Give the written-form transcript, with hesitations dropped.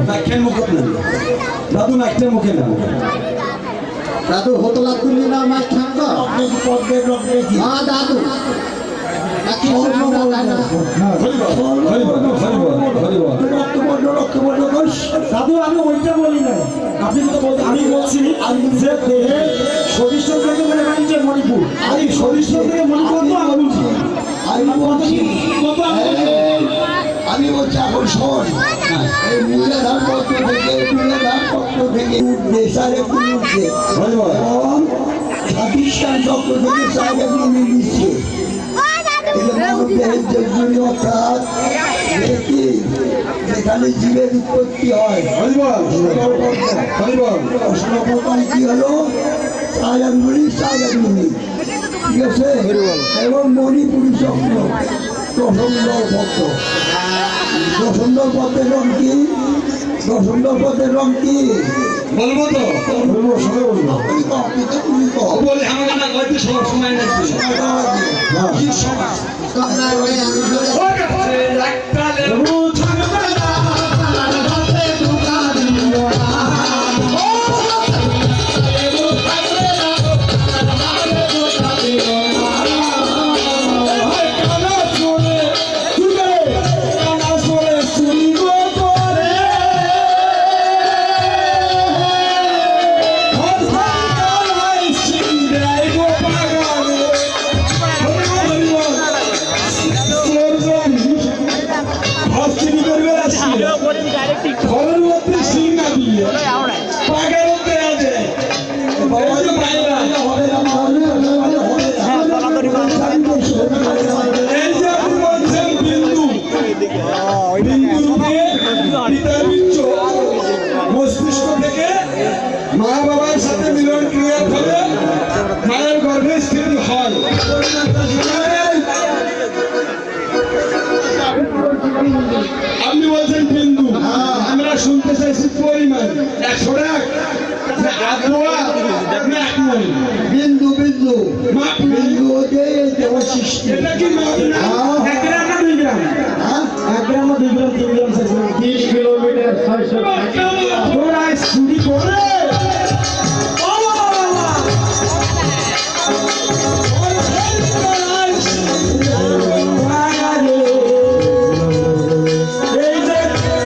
নাকের মুখে নেন দাদু, নাকটা মুখে নেন দাদু হতলা তুলি না মাছ ঠান্ডা দাদু দাদু আমি ওইটা বলি না, আপনি তো আমি বলছি যে দেহে সদৃশ্য থেকে মানে মানছে মণিপুর, আমি সদৃশ্য থেকে মণিপুর তো আমি বলছি এখন শোন, এই মূল্যধার পত্র থেকে দেশারে উঠছে এবং পাকিস্তান চক্র থেকে সাহেবগুলো নিচ্ছে অর্থাৎ যেখানে জীবের উৎপত্তি হয় কি হলো সাহেবগুলি ঠিক আছে, এবং মণিপুরী চক্র দশন্দর পথের রং কি? দশন্দর পথের রং কি বলবো তো বলবো, সবাই বলবো মস্তিষ্ক থেকে মা বাবার সাথে মিলন ক্রিয়ার ফলে মায়ের গর্ভে স্থির হয়। আপনি বলছেন বিন্দু, আমরা শুনতে চাইছি পরিমাণ 100 বিন্দু বিন্দু বিন্দু এটা কি